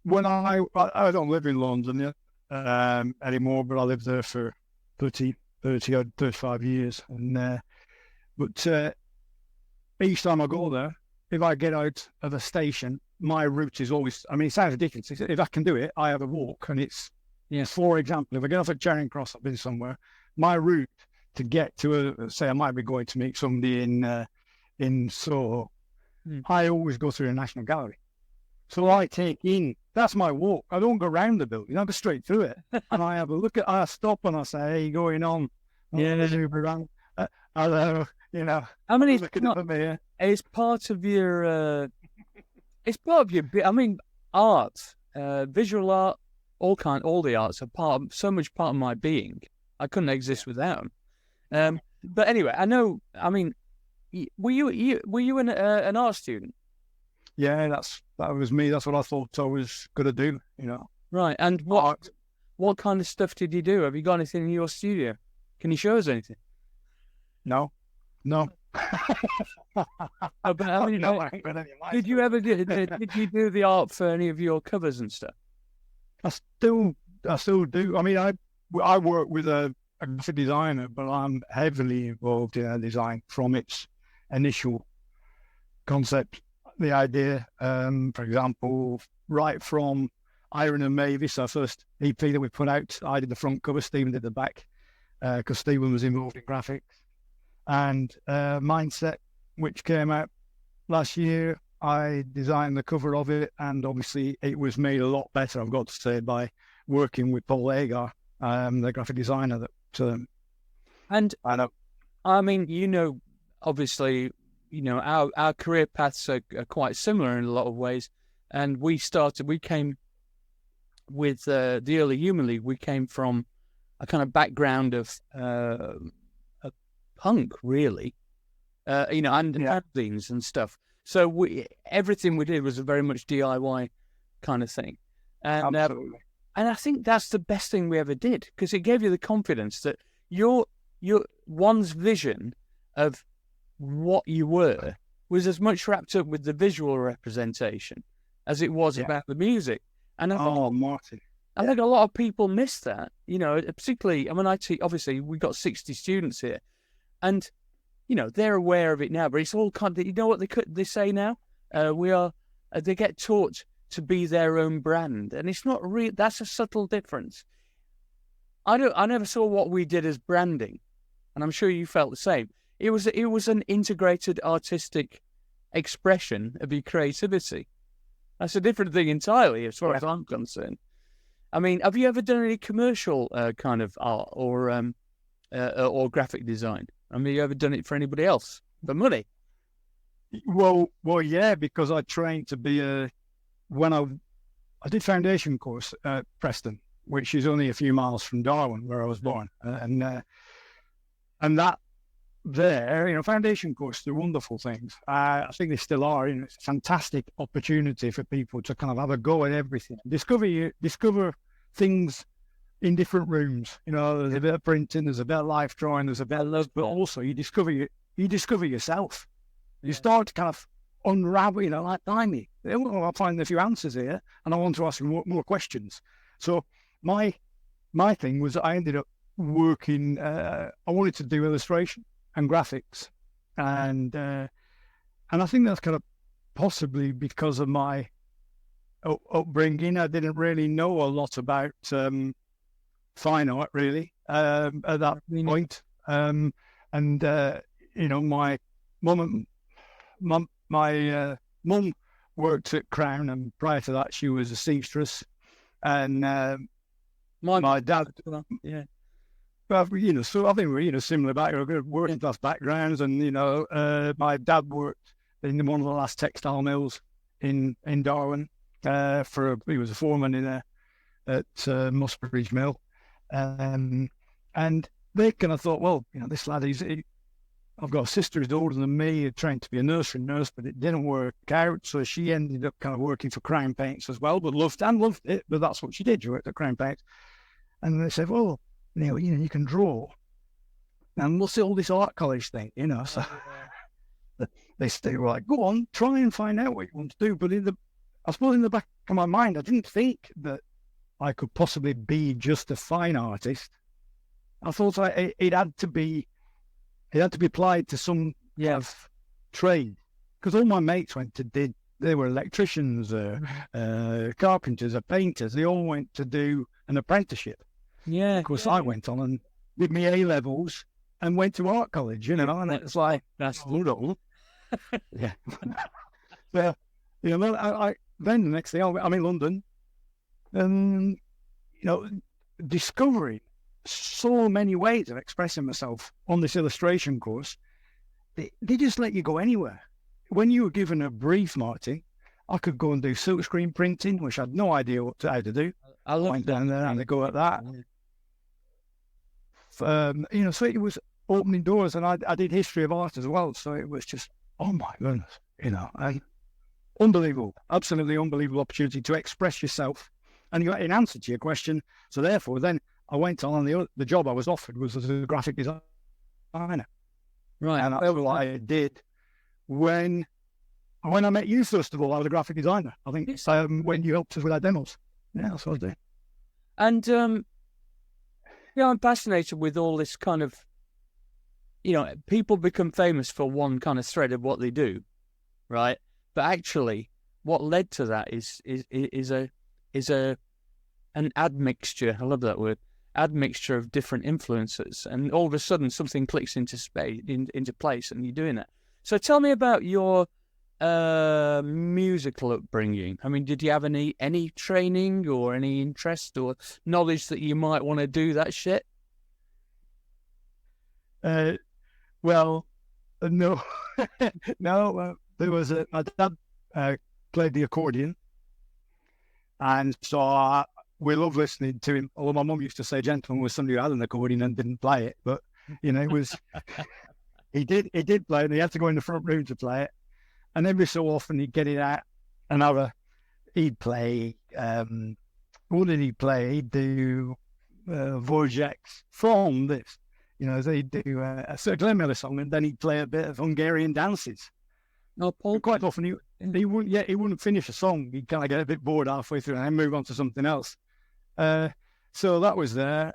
when I don't live in London anymore, but I lived there for 30 or 35 years. And but each time I go there, if I get out of a station, my route is always, I mean, it sounds ridiculous. If I can do it, I have a walk. And it's, for example, if I get off at Charing Cross, I've been somewhere, my route to get to, say, I might be going to meet somebody in Soho, I always go through the National Gallery. So I take in, that's my walk. I don't go around the building, I go straight through it. And I have a look at, I stop and I say, hey, going on? Hello, you know. I mean, it's part of your, I mean, art, visual art, all the arts are so much part of my being. I couldn't exist without them. But anyway, I know, I mean, were you an art student? Yeah, that was me. That's what I thought I was going to do, you know. Right. And what kind of stuff did you do? Have you got anything in your studio? Can you show us anything? No. But I mean, did you ever did you do the art for any of your covers and stuff? I still do. I mean, I work with a graphic designer, but I'm heavily involved in design from its initial concept, the idea. For example, right from Iron and Mavis, our first EP that we put out, I did the front cover, Stephen did the back, because Stephen was involved in graphics. And Mindset, which came out last year, I designed the cover of it, and obviously it was made a lot better, I've got to say, by working with Paul Agar, the graphic designer. And I mean, you know, obviously, you know, our career paths are quite similar in a lot of ways. And we came with the early Human League. We came from a kind of background of punk, really, you know, and fanzines and stuff. So everything we did was a very much DIY kind of thing. And absolutely. And I think that's the best thing we ever did, because it gave you the confidence that your one's vision of what you were was as much wrapped up with the visual representation as it was about the music. And Martyn. I think a lot of people miss that, you know, particularly, I mean, obviously we've got 60 students here, and, you know, they're aware of it now, but it's all kind of, you know what they say now? They get taught to be their own brand, and it's not real. That's a subtle difference. I never saw what we did as branding, and I'm sure you felt the same. It was an integrated artistic expression of your creativity. That's a different thing entirely, as far as I'm concerned. I mean, have you ever done any commercial kind of art or graphic design? I mean, have you ever done it for anybody else for money? Well, yeah, because I trained to be when I did foundation course at Preston, which is only a few miles from Darwin, where I was born, and that there, you know, foundation course, they're wonderful things. I think they still are. You know, it's a fantastic opportunity for people to kind of have a go at everything, discover things in different rooms. You know, there's a bit of printing, there's a bit of life drawing, there's a bit of love, but also you discover yourself. You start to kind of unravel, you know, like Dimey. I'll find a few answers here, and I want to ask you more questions. So my thing was, I ended up working. I wanted to do illustration and graphics, and I think that's kind of possibly because of my upbringing. I didn't really know a lot about fine art, really, at that point. You know, my mum worked at Crown, and prior to that, she was a seamstress. And my dad, Well, you know, so I think we're, you know, similar working class backgrounds, and you know, my dad worked in one of the last textile mills in Darwin. He was a foreman in at Musbridge Mill, and they kind of thought, well, you know, this lad, I've got a sister who's older than me, trained to be a nursery nurse, but it didn't work out. So she ended up kind of working for Crown Paints as well, but loved it. But that's what she did. She worked at Crown Paints. And they said, well, you know, you can draw. And we'll see all this art college thing, you know. So they were like, go on, try and find out what you want to do. But I suppose in the back in my mind, I didn't think that I could possibly be just a fine artist. I thought it had to be applied to some of trade, because all my mates they were electricians, carpenters, painters. They all went to do an apprenticeship. Yeah. Of course, I went on and did my A-levels and went to art college, and it's like, that's brutal. Yeah. So, I then the next thing, I'm in London, and, discovering so many ways of expressing myself on this illustration course. They just let you go anywhere. When you were given a brief, Marty, I could go and do silkscreen printing, which I had no idea how to do. I went down there and I go at that. So it was opening doors, and I did history of art as well. So it was just, oh my goodness, and unbelievable, absolutely unbelievable opportunity to express yourself. And in answer to your question, so therefore, then I went on, and the job I was offered was as a graphic designer. Right. And that's what I did when I met you, first of all. I was a graphic designer, I think, when you helped us with our demos. Yeah, that's what I was doing. And, I'm fascinated with all this kind of, people become famous for one kind of thread of what they do, right? But actually, what led to that is an admixture. I love that word. Admixture of different influences, and all of a sudden something clicks into place, and you're doing that. So tell me about your musical upbringing. I mean, did you have any training or any interest or knowledge that you might want to do that shit? Well, no, no. There was my dad played the accordion, and so we love listening to him. Although my mum used to say gentleman was somebody who had an accordion and didn't play it, but it was he did play it, and he had to go in the front room to play it. And every so often he'd get it out and he'd play. What did he play? He'd do Vorjaks from this. They'd do a Sir Glenn Miller song, and then he'd play a bit of Hungarian dances. No, Paul. Quite often he wouldn't finish a song. He'd kind of get a bit bored halfway through and then move on to something else. So that was there.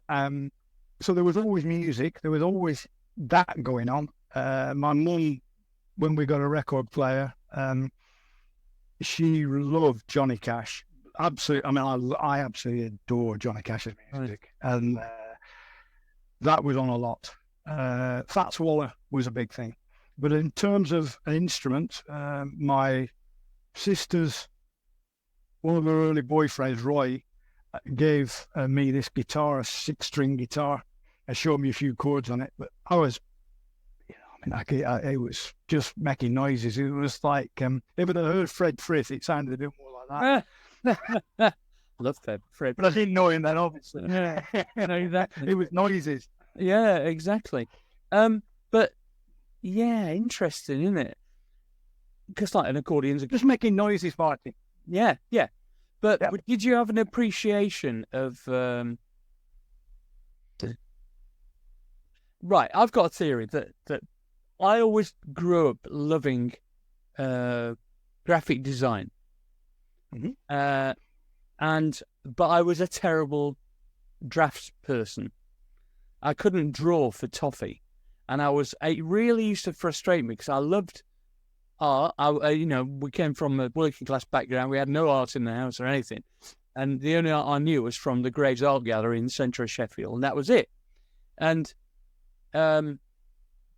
So there was always music. There was always that going on. My mum, when we got a record player, she loved Johnny Cash. Absolutely. I mean, I absolutely adore Johnny Cash's music. Right. And that was on a lot. Fats Waller was a big thing. But in terms of an instrument, my sister's, one of her early boyfriends, Roy, gave me this guitar, a 6-string guitar, and showed me a few chords on it. But I was, it was just making noises. It was like, if I'd heard Fred Frith, it sounded a bit more like that. Love Fred. But I didn't know him then, obviously. Yeah, exactly. It was noises. Yeah, exactly. But yeah, interesting, isn't it? Because like an accordion's just making noises, Marty. Yeah. But did you have an appreciation of? Right, I've got a theory that I always grew up loving graphic design, but I was a terrible drafts person. I couldn't draw for toffee. And it really used to frustrate me because I loved art. We came from a working class background. We had no art in the house or anything. And the only art I knew was from the Graves Art Gallery in the centre of Sheffield. And that was it. And I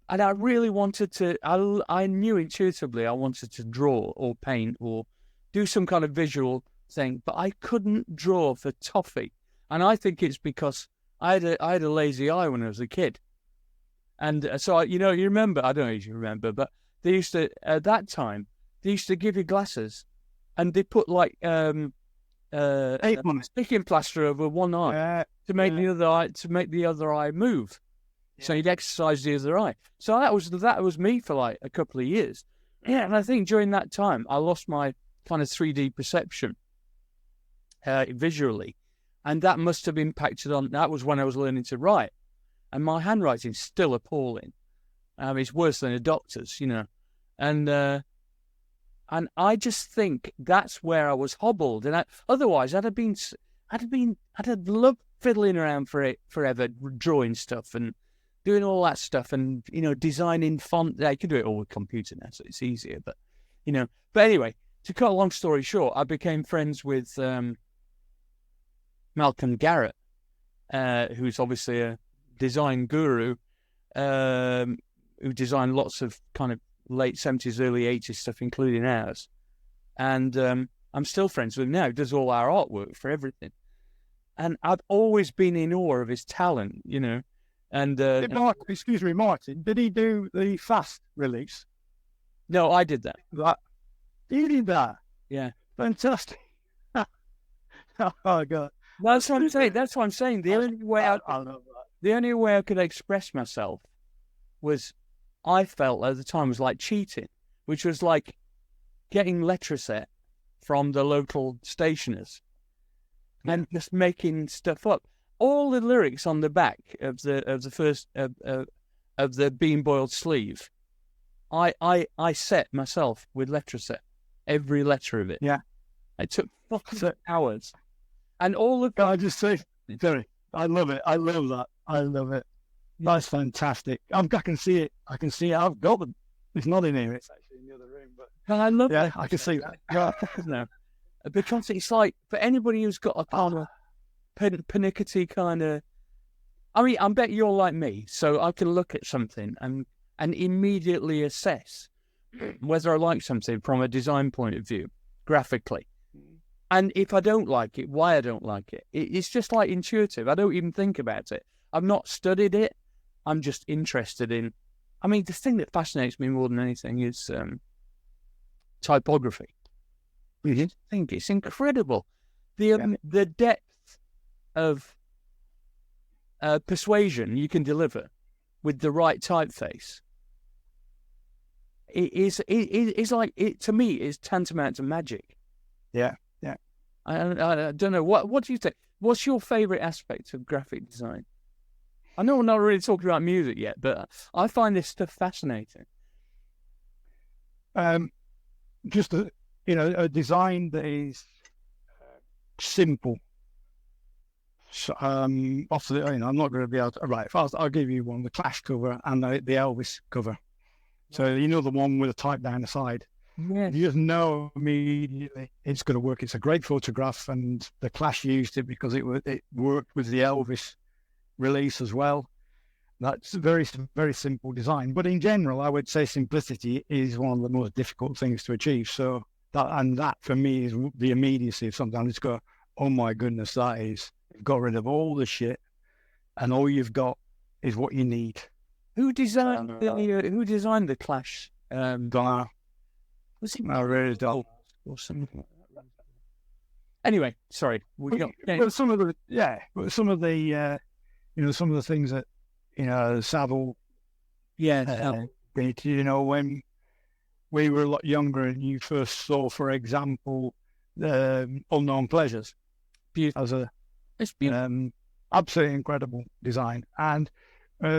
really wanted to, I knew intuitively I wanted to draw or paint or do some kind of visual thing, but I couldn't draw for toffee. And I think it's because I had a lazy eye when I was a kid. And so, you remember, I don't know if you remember, but they used to, at that time, they used to give you glasses and they put like sticking plaster over one eye to make the other eye move. Yeah. So you'd exercise the other eye. So that was me for like a couple of years. Yeah, and I think during that time, I lost my kind of 3D perception visually. And that must have impacted on, that was when I was learning to write. And my handwriting's still appalling. It's worse than a doctor's, And And I just think that's where I was hobbled. And otherwise, I'd have loved fiddling around for it forever, drawing stuff and doing all that stuff, and designing font. I can do it all with computer now, so it's easier. But but anyway, to cut a long story short, I became friends with Malcolm Garrett, who's obviously a design guru, who designed lots of kind of late 70s, early 80s stuff, including ours. And I'm still friends with him now. He does all our artwork for everything. And I've always been in awe of his talent, And excuse me, Martin, did he do the fast release? No, I did that. You did that? Yeah. Fantastic. Oh, God. That's what I'm saying. That's what I'm saying. The only way I could express myself was, I felt at the time, was like cheating, which was like getting letraset from the local stationers and just making stuff up. All the lyrics on the back of the first of the bean boiled sleeve, I set myself with letraset, every letter of it. Yeah, it took fucking hours, and all of. Can I just say, Terry, I love it. I love that. I love it. That's fantastic. I can see it. I can see it. I've got them. It's not in here. It's actually in the other room. But I love. Yeah, I can see that. Yeah. No, because it's like, for anybody who's got a kind of pernickety kind of. I mean, I bet you're like me, so I can look at something and immediately assess whether I like something from a design point of view, graphically. And if I don't like it, why I don't like it. It's just like intuitive. I don't even think about it. I've not studied it. I'm just interested in. I mean, the thing that fascinates me more than anything is typography. I think it's incredible. The depth of persuasion you can deliver with the right typeface. It is like, it to me is tantamount to magic. Yeah. I don't know. What do you think? What's your favourite aspect of graphic design? I know we're not really talking about music yet, but I find this stuff fascinating. Just a design that is simple. So, I'm not going to be able to. Right, I'll give you one: the Clash cover and the Elvis cover. So the one with a type down the side. Yes. You just know immediately it's going to work. It's a great photograph, and the Clash used it because it worked with the Elvis release as well. That's a very, very simple design. But in general, I would say simplicity is one of the most difficult things to achieve. So that for me is the immediacy of something. I just go, oh my goodness, you've got rid of all the shit, and all you've got is what you need. Who designed the Clash? Don't know. Was it? I really don't. Or something like that. Anyway, sorry. But some of the things that Savile. Yeah. When we were a lot younger, and you first saw, for example, the Unknown Pleasures. Beautiful. It's beautiful. Absolutely incredible design, and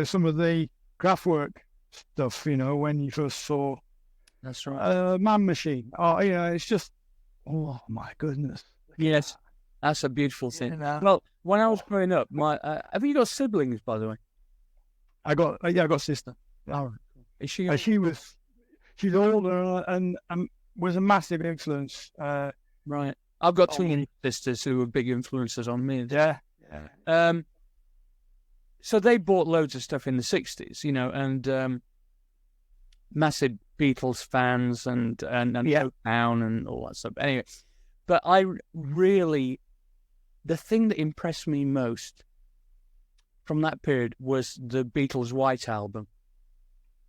some of the Kraftwerk stuff. When you first saw. That's right. Man Machine. Oh, it's just, oh my goodness. Yes, that's a beautiful thing. Well, when I was growing up, have you got siblings, by the way? I got a sister. Oh, is she? She's older and was a massive influence. Right. I've got two sisters who were big influences on me. Yeah. So they bought loads of stuff in the 60s, and massive Beatles fans and Town and all that stuff. Anyway, but the thing that impressed me most from that period was the Beatles' White Album.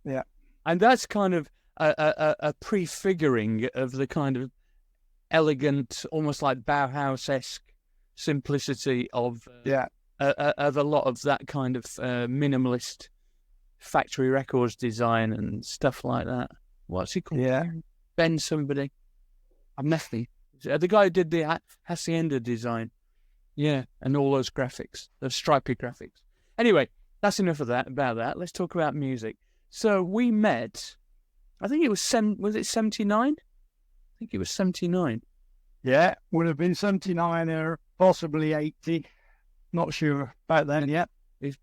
Yeah. And that's kind of a prefiguring of the kind of elegant, almost like Bauhaus-esque simplicity of a lot of that kind of minimalist factory records design and stuff like that. What's he called? Yeah. Ben somebody. I'm nothing. The guy who did the Hacienda design. Yeah, and all those graphics, those stripy graphics. Anyway, that's enough of that. About that. Let's talk about music. So we met, I think it was 79? think it was 79. Yeah, would have been 79 or possibly 80. Not sure about then yet.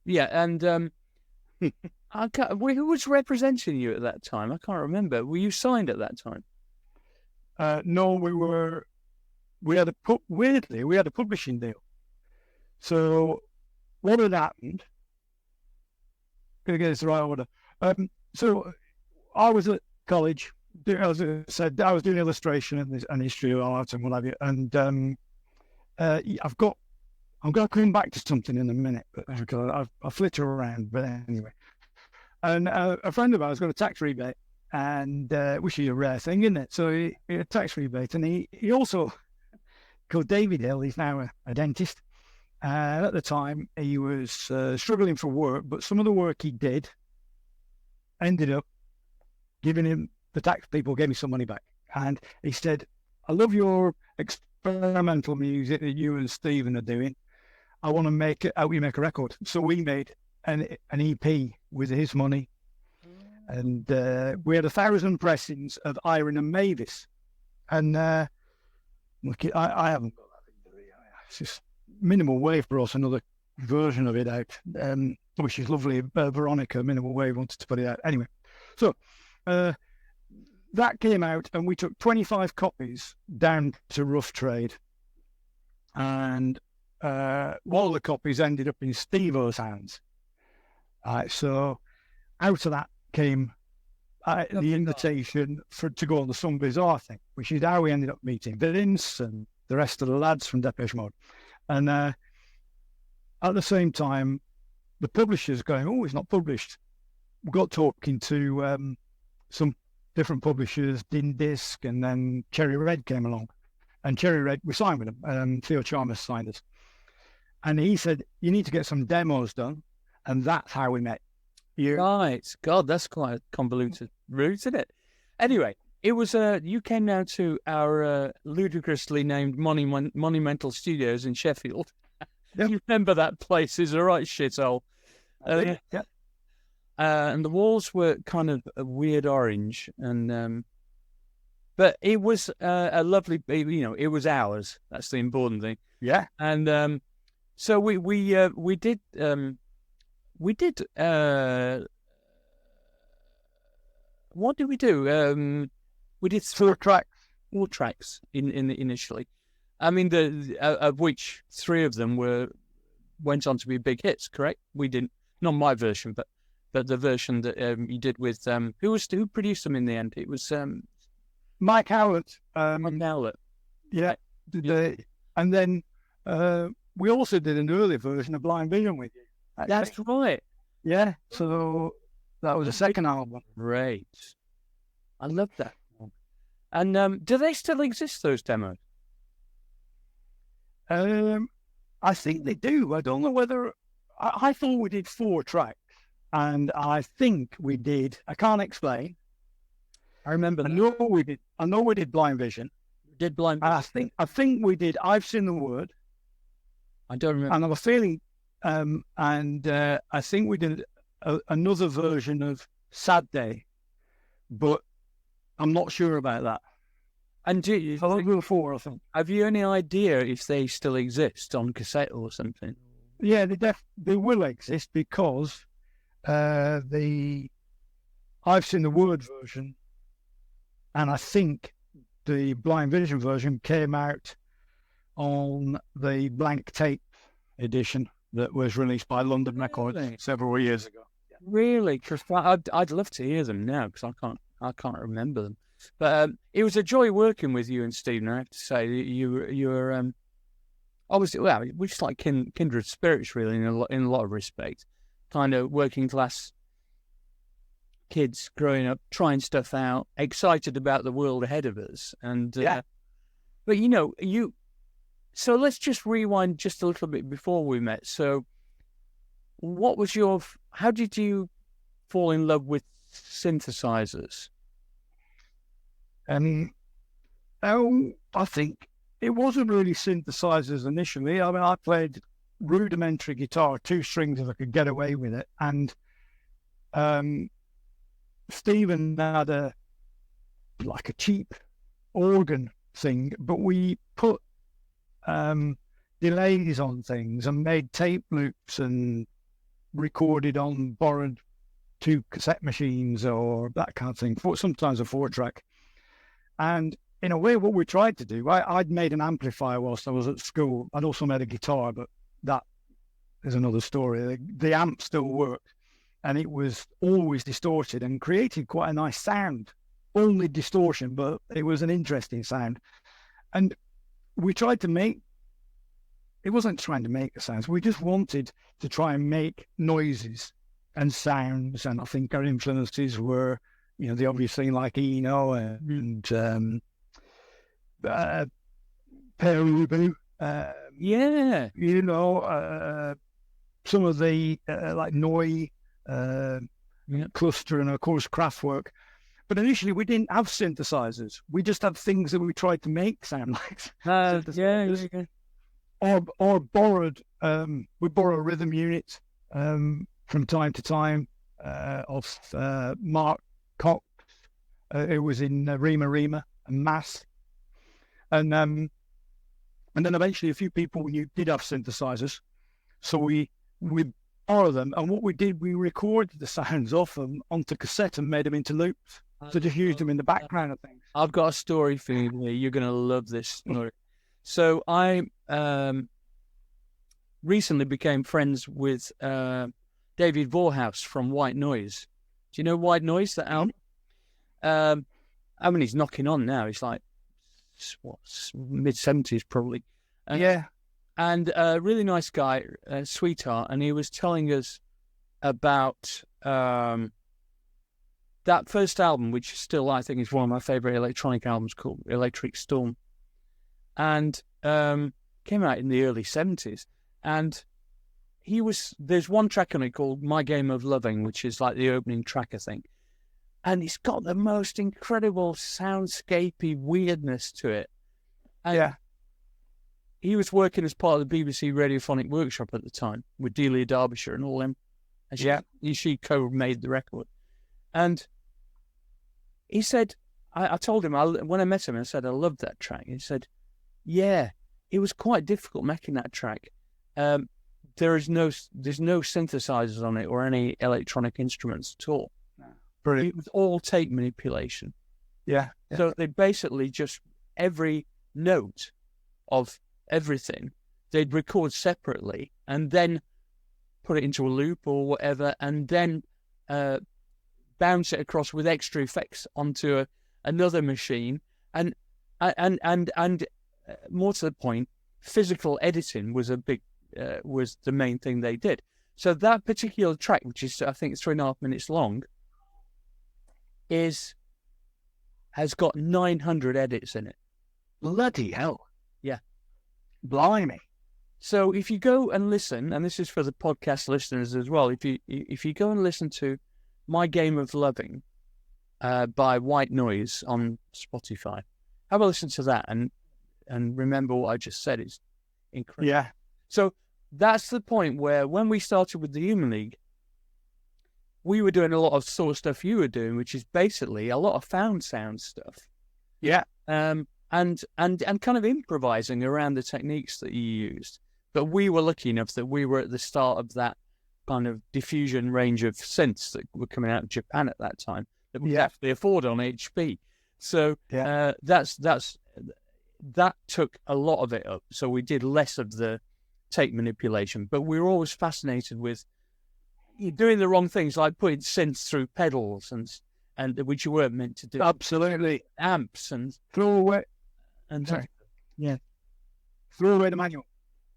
Yeah, and who was representing you at that time? I can't remember. Were you signed at that time? No, we had a publishing deal. So what had happened? Gonna get this the right order. So I was at college. As I said, I was doing illustration and history of art and what have you. And I'm going to come back to something in a minute, but I flitter around. But anyway, and a friend of ours got a tax rebate, and which is a rare thing, isn't it? So he had a tax rebate, and he also called David Hill. He's now a dentist. And at the time, he was struggling for work, but some of the work he did ended up giving him. The tax people gave me some money back, and he said, "I love your experimental music that you and Stephen are doing. I want to help you make a record." So we made an EP with his money, and we had 1,000 pressings of Iron and Mavis. And look, I haven't got that thing. It's just Minimal Wave brought us another version of it out, which is lovely. Veronica, Minimal Wave, wanted to put it out anyway. So. That came out, and we took 25 copies down to Rough Trade, and all the copies ended up in Steve-O's hands. So out of that came the invitation to go on the Some Bizarre thing, which is how we ended up meeting Vince and the rest of the lads from Depeche Mode. And at the same time, the publishers going, "Oh, it's not published." We got talking to some different publishers, Din Disc, and then Cherry Red came along. And Cherry Red, we signed with them. Theo Chalmers signed us. And he said, "You need to get some demos done." And that's how we met. Right. God, that's quite a convoluted route, isn't it? Anyway, it was you came down to our ludicrously named Monumental Studios in Sheffield. Yep. You remember that place is a right shithole. Yeah. And the walls were kind of a weird orange, and but it was a lovely, it was ours. That's the important thing. Yeah. And so we did what did we do? We did 4 tracks initially. I mean, of which 3 of them went on to be big hits. Correct? We didn't. Not my version, but the version that you did with who produced them in the end? It was Mike Howlett. Mike Howlett. Yeah. And then we also did an earlier version of Blind Vision with you. Actually. That's right. Yeah. So that was a second album. Great. I love that. And do they still exist, those demos? I think they do. I don't know whether I thought we did 4 tracks. And I think we did. I can't explain. I remember. I know we did Blind Vision. We did Blind Vision. I think we did. I've Seen the Word. I don't remember. And I have a feeling. I think we did another version of Sad Day, but I'm not sure about that. And do you? I think we were 4. I think. Have you any idea if they still exist on cassette or something? Yeah, they will exist because. I've Seen the Word version, and I think the Blind Vision version came out on the blank tape edition that was released by London Records several years ago. Really? Because I'd love to hear them now, because I can't remember them. But it was a joy working with you and Stephen. I have to say, you were obviously, well, we're just like kindred spirits, really, in a lot of respects. Kind of working class kids growing up, trying stuff out, excited about the world ahead of us. And but so let's just rewind just a little bit before we met. So what was how did you fall in love with synthesizers? I think it wasn't really synthesizers initially. I mean, I played rudimentary guitar, 2 strings if I could get away with it. And Stephen had a cheap organ thing, but we put delays on things and made tape loops and recorded on borrowed 2 cassette machines or that kind of thing, sometimes a 4-track. And in a way, what we tried to do, I'd made an amplifier whilst I was at school. I'd also made a guitar, but that is another story. The amp still worked, and it was always distorted and created quite a nice sound. Only distortion, but it was an interesting sound. And we tried to make, it wasn't trying to make the sounds, we just wanted to try and make noises and sounds. And I think our influences were, the obvious thing like Eno and Perubu. Some of the like Noi cluster, and of course Kraftwerk. But initially we didn't have synthesizers. We just had things that we tried to make sound like synthesizers. Or borrowed. We borrow rhythm units from time to time of Mark Cox. It was in Rima and Mass. And then eventually a few people did have synthesizers. So we borrowed them. And what we did, we recorded the sounds off them onto cassette and made them into loops. So just used them in the background of things. I've got a story for you. You're going to love this story. So I recently became friends with David Vorhaus from White Noise. Do you know White Noise, that album? He's knocking on now. He's like, mid-70s probably. And a really nice guy, sweetheart, and he was telling us about that first album, which still I think is one of my favourite electronic albums, called Electric Storm, and came out in the early 70s. And there's one track on it called My Game of Loving, which is like the opening track, I think. And it's got the most incredible soundscapey weirdness to it. And he was working as part of the BBC Radiophonic Workshop at the time with Delia Derbyshire and all them. And she co-made the record. And he said, I told him, when I met him, I said, I loved that track. He said, it was quite difficult making that track. There's no synthesizers on it or any electronic instruments at all. Brilliant. It was all tape manipulation. Yeah. So they basically just, every note of everything, they'd record separately and then put it into a loop or whatever, and then bounce it across with extra effects onto another machine. And more to the point, physical editing was was the main thing they did. So that particular track, which is I think it's 3.5 minutes long, has got 900 edits in it. Bloody hell. Yeah. Blimey. So if you go and listen, and this is for the podcast listeners as well, if you go and listen to My Game of Loving by White Noise on Spotify, have a listen to that and remember what I just said. It's incredible. Yeah. So that's the point where when we started with the Human League, we were doing a lot of sort of stuff you were doing, which is basically a lot of found sound stuff. Yeah. And kind of improvising around the techniques that you used. But we were lucky enough that we were at the start of that kind of diffusion range of synths that were coming out of Japan at that time that we could actually afford on HP. So that took a lot of it up. So we did less of the tape manipulation, but we were always fascinated with doing the wrong things, like putting synths through pedals and which you weren't meant to do. Absolutely. Amps and throw away. Throw away the manual.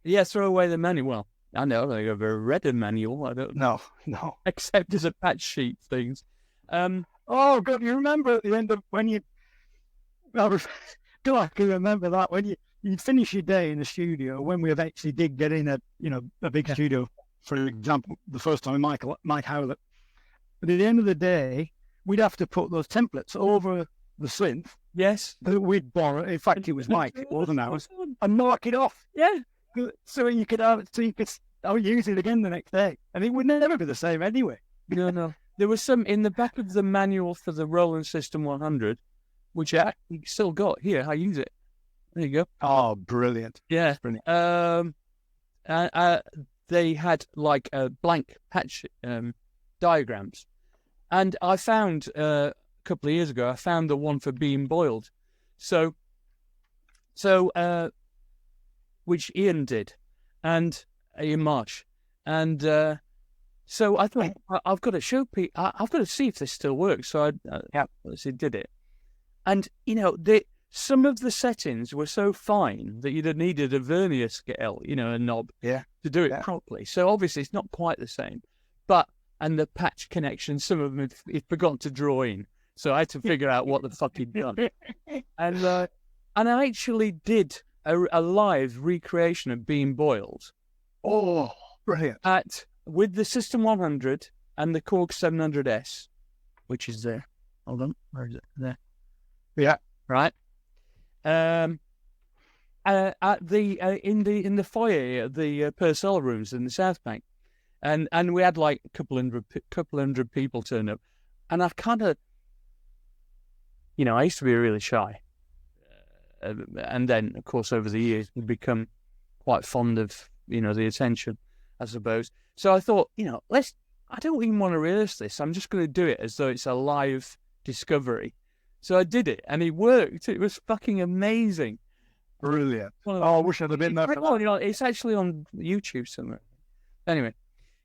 Yeah, throw away the manual. Well, I know I've ever read a manual. I don't know. No. Except as a patch sheet things. Oh God, you remember at the end of when you? I can remember that when you finish your day in the studio. When we eventually did get in a big studio, for example, the first time Mike Howlett. But at the end of the day, we'd have to put those templates over the synth. Yes. That we'd borrow. In fact, it was Mike. It wasn't ours. And mark it off. Yeah. So you could use it again the next day, and it would never be the same anyway. No. There was some in the back of the manual for the Roland System 100. which I still got here. I use it. There you go. Oh, brilliant. Yeah. Brilliant. They had like blank patch diagrams. And I found a couple of years ago, I found the one for being boiled. So which Ian did, and Ian Marsh. And so I thought, I've got to show people, I've got to see if this still works. So I did it. And, some of the settings were so fine that you'd have needed a vernier scale, a knob, to do it properly. So obviously it's not quite the same. And the patch connection, some of them he'd forgotten to draw in. So I had to figure out what the fuck he'd done. And I actually did a live recreation of Being Boiled. Oh, brilliant. With the System 100 and the Korg 700S, which is there. Hold on. Where is it? There. Yeah. Right. In the foyer at the Purcell rooms in the South Bank, and we had like a couple hundred people turn up, and I kind of, I used to be really shy, and then of course over the years we become quite fond of the attention, I suppose. So I thought, I don't even want to rehearse this. I'm just going to do it as though it's a live discovery. So I did it, and it worked. It was fucking amazing. Brilliant. I wish I'd have been there for that. It's actually on YouTube somewhere. Anyway,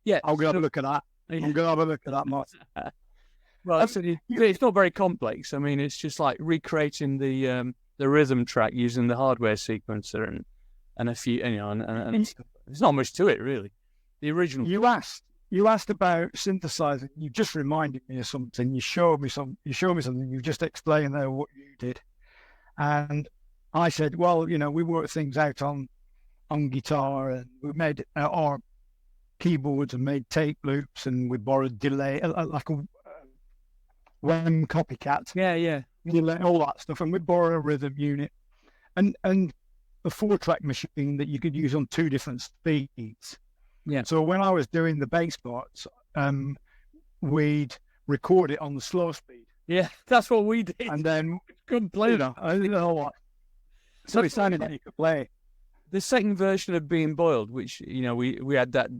yeah. I'm going to have a look at that. I'm going to have a look at that, Martin. Well, it's not very complex. I mean, it's just like recreating the rhythm track using the hardware sequencer and a few, and there's not much to it, really. The original. You asked about synthesizing. You just reminded me of something. You showed me something. You just explained there what you did, and I said, well, we worked things out on guitar, and we made our keyboards and made tape loops, and we borrowed delay, like a WEM copycat. Yeah. Delay, all that stuff, and we borrow a rhythm unit, and a 4-track machine that you could use on 2 different speeds. Yeah. So when I was doing the bass parts, we'd record it on the slow speed. Yeah, that's what we did. And then couldn't play it. I didn't know what. So it sounded like you could play. The second version of Being Boiled, which we had that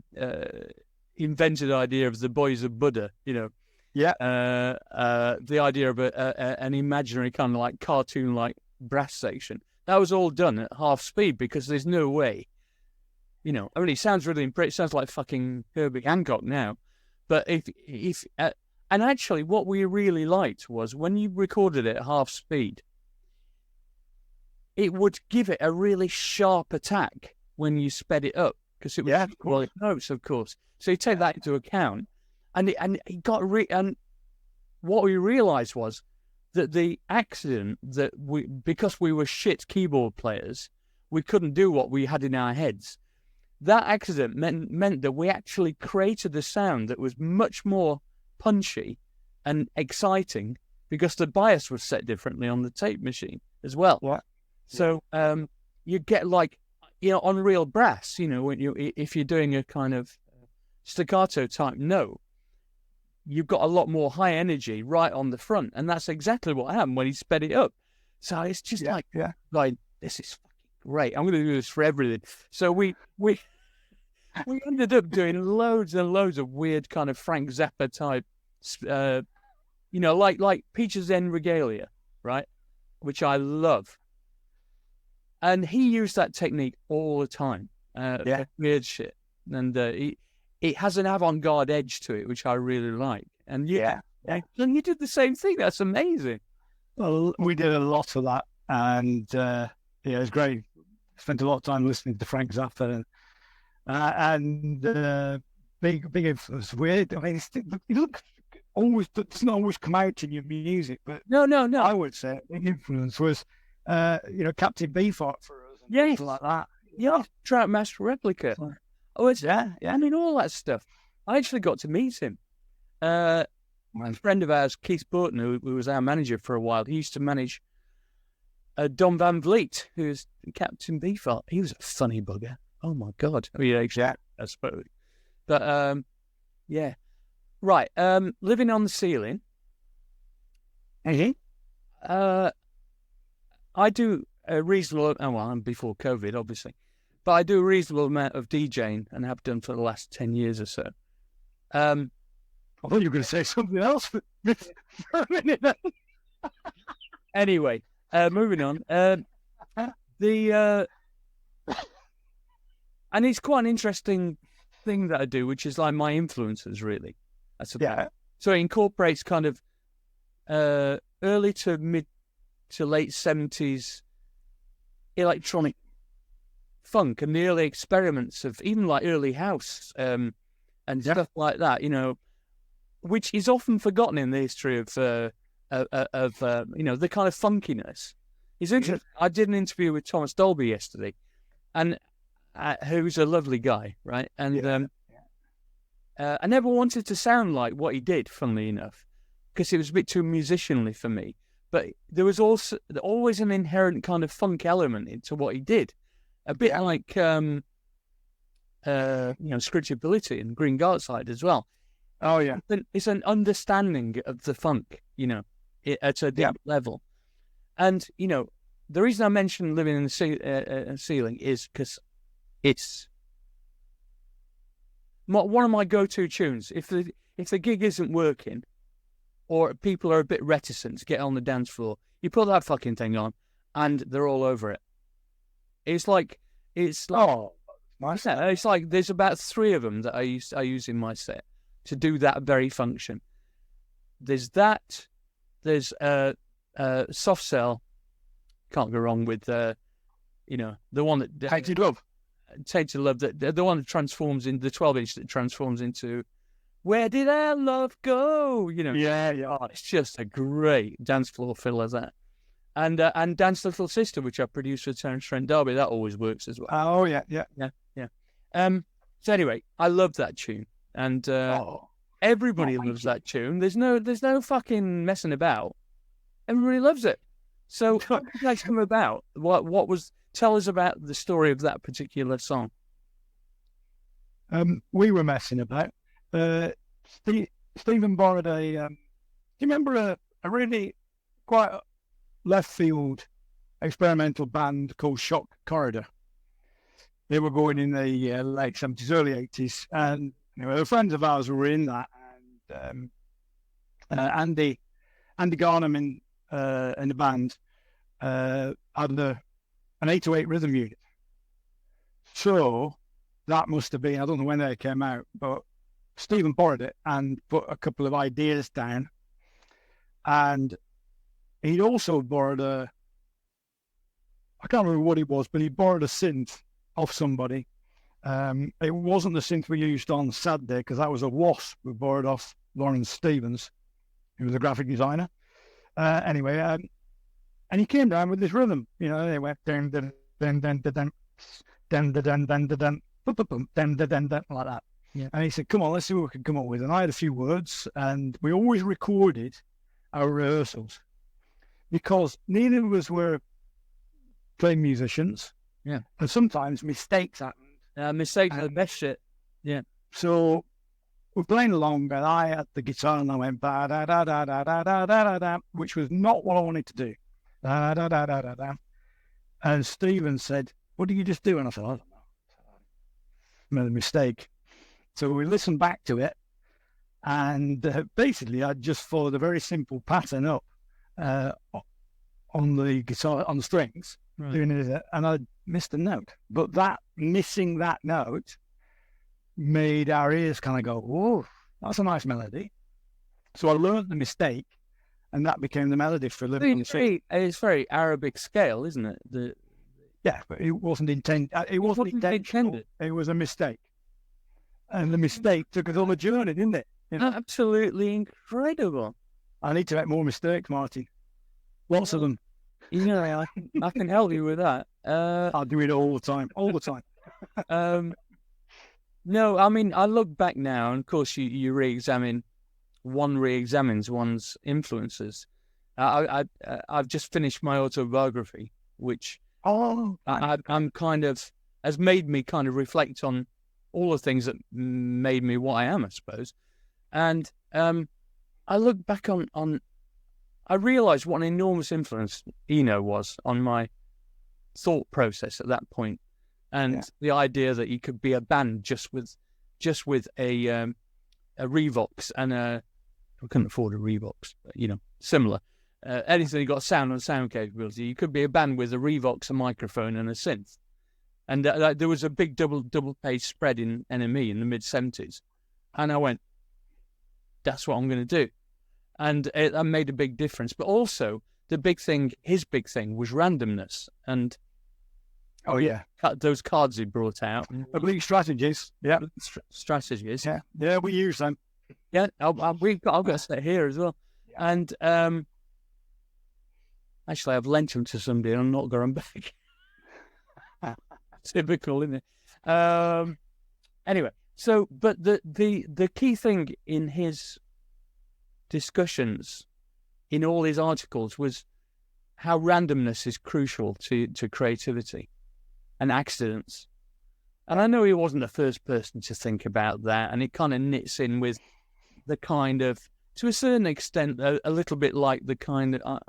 invented idea of the boys of Buddha. Yeah. The idea of an imaginary kind of like cartoon like brass section. That was all done at half speed because there's no way. It sounds really impressive. It sounds like fucking Herbie Hancock now. But and actually what we really liked was when you recorded it at half speed, it would give it a really sharp attack when you sped it up. Because it was notes, of course. So you take that into account. And what we realized was that the accident that because we were shit keyboard players, we couldn't do what we had in our heads. That accident meant that we actually created a sound that was much more punchy and exciting because the bias was set differently on the tape machine as well. What? So you get like, on real brass, if you're doing a kind of staccato type note, you've got a lot more high energy right on the front, and that's exactly what happened when he sped it up. So it's just like this is fucking great. I'm going to do this for everything. So we ended up doing loads and loads of weird kind of Frank Zappa type, like Peaches en Regalia, right? Which I love. And he used that technique all the time. For weird shit. And it has an avant-garde edge to it, which I really like. And and you did the same thing. That's amazing. Well, we did a lot of that, and it was great. Spent a lot of time listening to Frank Zappa, and big influence. Weird. I mean, it doesn't always come out in your music, but no. I would say big influence was, Captain Beefheart for us, and things like that. Yeah, Trout Master Replica. Oh, it's I mean, all that stuff. I actually got to meet him. A friend of ours, Keith Burton, who was our manager for a while, he used to manage Don Van Vliet, who was Captain Beefheart. He was a funny bugger. Oh my God. I mean, exactly. I suppose. But right. Living on the Ceiling. Mm-hmm. I do a reasonable. Oh, well, I'm before COVID, obviously, but I do a reasonable amount of DJing and have done for the last 10 years or so. I thought you were going to say something else for a minute. Anyway, moving on. And it's quite an interesting thing that I do, which is like my influences, really. I suppose. Yeah. So it incorporates kind of early to mid to late 70s electronic funk and the early experiments of even like early house and stuff like that, you know, which is often forgotten in the history of you know, the kind of funkiness. It's interesting. I did an interview with Thomas Dolby yesterday, and who's a lovely guy, right? And I never wanted to sound like what he did, funnily enough, because it was a bit too musicianly for me. But there was also always an inherent kind of funk element into what he did, a bit like you know, Scritchability and Green Gartside as well. Oh yeah, it's an understanding of the funk, you know, at a deep level. And you know, the reason I mentioned Living in the Ceiling is because it's one of my go-to tunes. If the gig isn't working, or people are a bit reticent to get on the dance floor, you put that fucking thing on, and they're all over it. It's like oh, nice. It's like there's about 3 of them that I use in my set to do that very function. There's that. There's Soft Cell. Can't go wrong with you know, the one that Tainted Love. Tainted Love, the one that transforms in the 12-inch that transforms into Where Did Our Love Go? You know, oh, it's just a great dance floor filler, that. And Dance Little Sister, which I produced for Terence Trent D'Arby, that always works as well. Oh yeah. So anyway, I love that tune, and everybody loves that tune. There's no fucking messing about. Everybody loves it. So how did that come about? Tell us about the story of that particular song. We were messing about. Stephen borrowed a. Do you remember a really quite left field experimental band called Shock Corridor? They were going in the late 70s, early 80s, and the friends of ours were in that, and Andy Garnham in the band had an 808 rhythm unit. So that must have been, I don't know when they came out, but Stephen borrowed it and put a couple of ideas down. And he'd also borrowed I can't remember what it was, but he borrowed a synth off somebody. It wasn't the synth we used on Saturday, because that was a Wasp we borrowed off Lawrence Stevens, who was a graphic designer. Anyway, and he came down with this rhythm. You know, they went dun dun dun dun dun dun dun dun dun dun dun dun dun like that. Yeah. And he said, "Come on, let's see what we can come up with." And I had a few words, and we always recorded our rehearsals because neither of us were trained musicians. Yeah, and sometimes mistakes happened. Mistakes are the best shit. Yeah. So we're playing along, and I had the guitar, and I went da da da da da da da da da, which was not what I wanted to do. Da da da da da da. And Stephen said, "What did you just do?" And I said, "I don't know. I made a mistake." So we listened back to it, and basically I just followed a very simple pattern up on the guitar, on the strings, right, doing it, and I missed a note. But that missing that note made our ears kind of go, "Whoa, that's a nice melody." So I learned the mistake, and that became the melody for Living on the Ceiling. It's very Arabic scale, isn't it? Yeah, but it wasn't intended. It wasn't intended. It was a mistake. And the mistake took us on a journey, didn't it? You know? Absolutely incredible. I need to make more mistakes, Martin. Lots of them. You know, I can help you with that. I do it all the time. No, I mean, I look back now, and of course you re-examines one's influences. I've just finished my autobiography, which I'm kind of has made me kind of reflect on all the things that made me what I am, I suppose. And I look back on I realised what an enormous influence Eno was on my thought process at that point, and the idea that you could be a band just with a Revox and I couldn't afford a Revox, but, similar. Anything you got sound and sound capability, you could be a band with a Revox, a microphone, and a synth. And there was a big double page spread in NME in the mid-70s, and I went, "That's what I'm going to do," and that made a big difference. But also, his big thing was randomness, and those cards he brought out, oblique strategies, strategies, we use them. Yeah, I've got a set here as well, and actually, I've lent them to somebody and I'm not got them back. Typical, isn't it? Anyway, so but the key thing in his discussions, in all his articles, was how randomness is crucial to creativity and accidents. And I know he wasn't the first person to think about that, and it kind of knits in with the kind of, to a certain extent, a little bit like the kind of,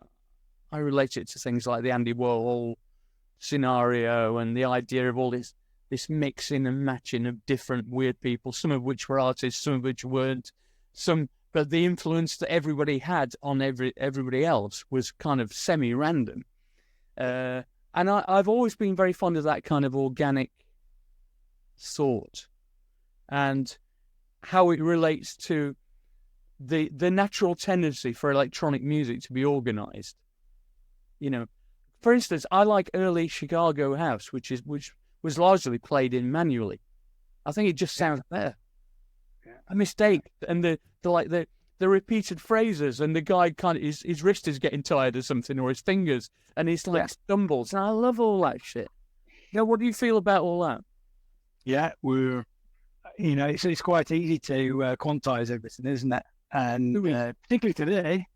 I relate it to things like the Andy Warhol scenario and the idea of all this mixing and matching of different weird people, some of which were artists, some of which weren't, but the influence that everybody had on everybody else was kind of semi-random. And I've always been very fond of that kind of organic thought and how it relates to the natural tendency for electronic music to be organized. For instance, I like early Chicago house, which was largely played in manually. I think it just sounds better. A mistake, and the repeated phrases, and the guy kind of his wrist is getting tired or something, or his fingers, and he's stumbles. And I love all that shit. What do you feel about all that? Yeah, it's quite easy to quantize everything, isn't it? And particularly today,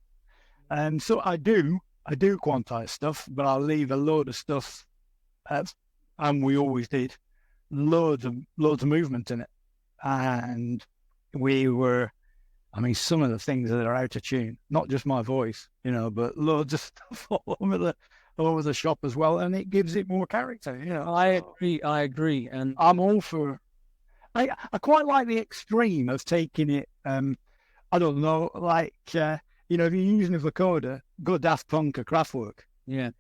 so I do quantize stuff, but I'll leave a load of stuff, and we always did, loads of movement in it. And some of the things that are out of tune, not just my voice, but loads of stuff all over the shop as well, and it gives it more character. I agree, and I'm all for. I quite like the extreme of taking it. I don't know, like. If you're using a vocoder, go Daft Punk or Kraftwerk. Yeah.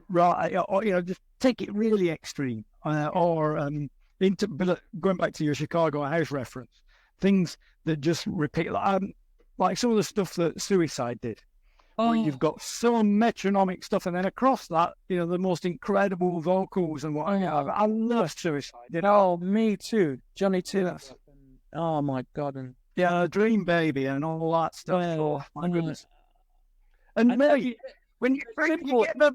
Right. Or, just take it really extreme. Going back to your Chicago house reference, things that just repeat, like some of the stuff that Suicide did. Where you've got some metronomic stuff, and then across that, the most incredible vocals and what. I love Suicide. Oh, me too. Johnny Taylor. Oh, my God. And Dream Baby and all that stuff. Oh, my goodness. And maybe when you get the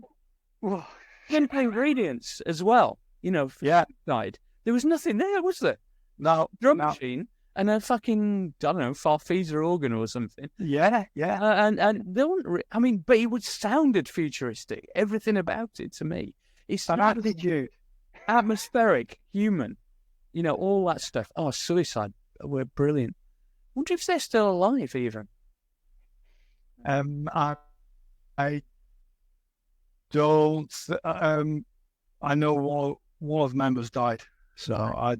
simple ingredients as well, Side, there was nothing there, was there? No. Drum machine and a fucking, I don't know, Farfisa organ or something. Yeah. And they weren't, but it sounded futuristic. Everything about it to me. It's an attitude. Atmospheric, human, all that stuff. Oh, Suicide were brilliant. I wonder if they're still alive, even. I don't. I know one of the members died, so I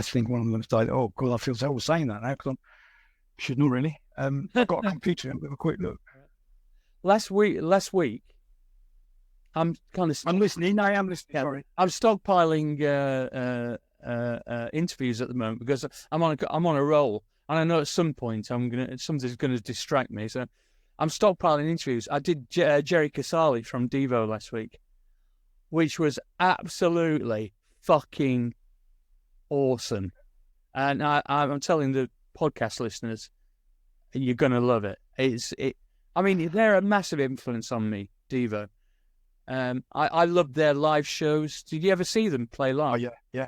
think one of them died. Oh God, I feel terrible saying that now because I should know really. I've got a computer. I'll have a quick look. Last week, I'm listening. I am listening. Yeah, sorry, I'm stockpiling interviews at the moment because I'm on a roll. And I know at some point something's gonna distract me, so I'm stockpiling interviews. I did Jerry Casale from Devo last week, which was absolutely fucking awesome. And I'm telling the podcast listeners, you're gonna love it. They're a massive influence on me, Devo. I loved their live shows. Did you ever see them play live? Oh yeah.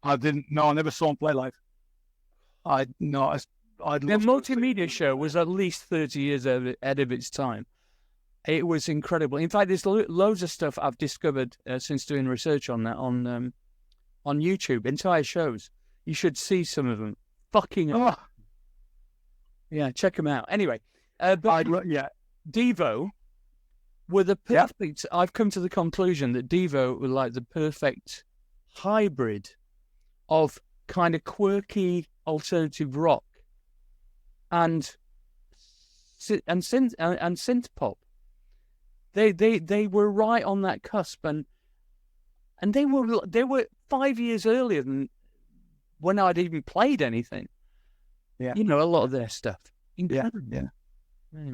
I didn't. No, I never saw them play live. Their multimedia show was at least 30 years ahead of its time. It was incredible. In fact, there's loads of stuff I've discovered since doing research on that on YouTube, entire shows. You should see some of them. Fucking yeah, check them out. Anyway, But Yeah. Devo were the perfect. I've come to the conclusion that Devo were like the perfect hybrid of kind of quirky alternative rock and synth pop. They were right on that cusp, and they were 5 years earlier than when I'd even played anything. Yeah, you know, a lot of their stuff. Incredible. Yeah.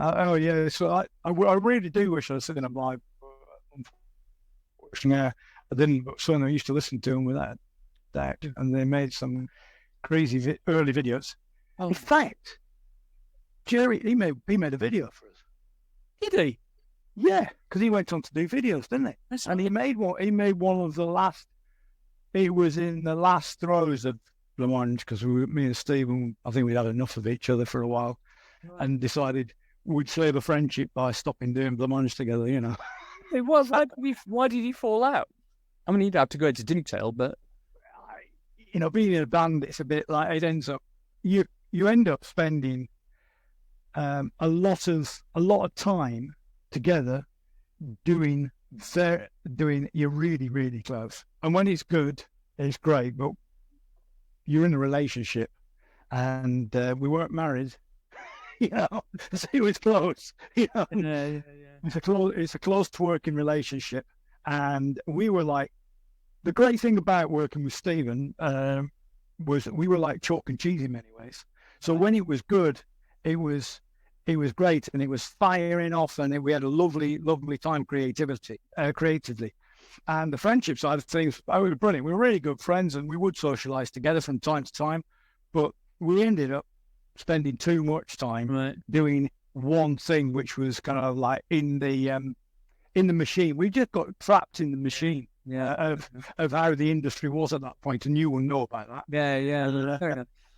Oh yeah. So I really do wish I'd seen them live. Unfortunately, I didn't. But certainly, I used to listen to them without doubt, and they made some crazy early videos. Oh. In fact, Jerry he made a video for us. Did he? Yeah, because he went on to do videos, didn't he? That's and he made one of the last. It was in the last throes of Blancmange because me and Stephen, I think we'd had enough of each other for a while, and decided we'd save a friendship by stopping doing Blancmange together. You know. It was. Why did he fall out? I mean, you'd have to go into detail, but you know, being in a band, it's a bit like it ends up. You end up spending a lot of time together doing you're really, really close. And when it's good, it's great, but you're in a relationship and we weren't married, you know, so it was close, you know. Yeah. It's a close to working relationship. And we were like, the great thing about working with Stephen was that we were like chalk and cheese in many ways. So when it was good, it was great, and it was firing off, and we had a lovely time creatively. And the friendship side of things, we were brilliant. We were really good friends, and we would socialise together from time to time. But we ended up spending too much time doing one thing, which was kind of like in the machine. We just got trapped in the machine. Of how the industry was at that point, and you will know about that. Yeah.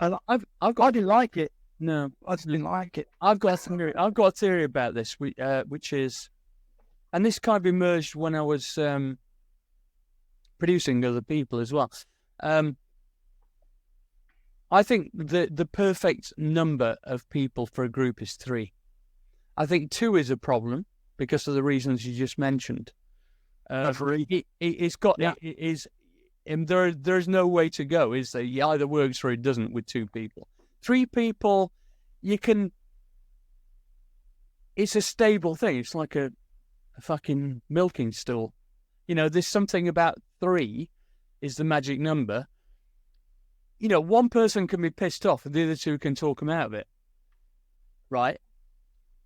And I didn't like it. No, I didn't like it. I've got a theory about this, which is, and this kind of emerged when I was producing other people as well. I think the perfect number of people for a group is 3. I think 2 is a problem because of the reasons you just mentioned. It's got it is, and there's no way to go. Is that it either works or it doesn't with 2 people. 3 people, you can. It's a stable thing. It's like a fucking milking stool. You know, there's something about 3 is the magic number. You know, one person can be pissed off and the other 2 can talk them out of it. Right?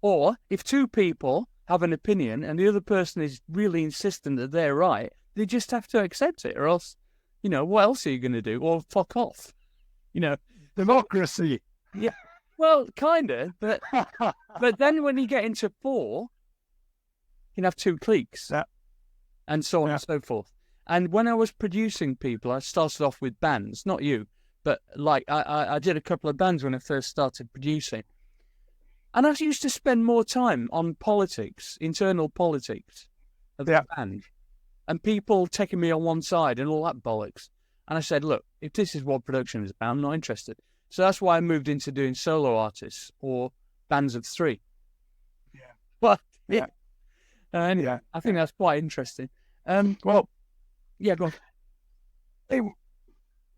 Or if 2 people have an opinion and the other person is really insistent that they're right, they just have to accept it, or else, you know, what else are you going to do? Or fuck off. You know, democracy. Yeah, well, kind of, but then when you get into 4, you can have 2 cliques, and so on and so forth. And when I was producing people, I started off with bands, not you, but like I did a couple of bands when I first started producing. And I used to spend more time on politics, internal politics of the band, and people taking me on one side and all that bollocks. And I said, look, if this is what production is about, I'm not interested. So that's why I moved into doing solo artists or bands of 3. Yeah. But, anyway, I think that's quite interesting. Well, go on.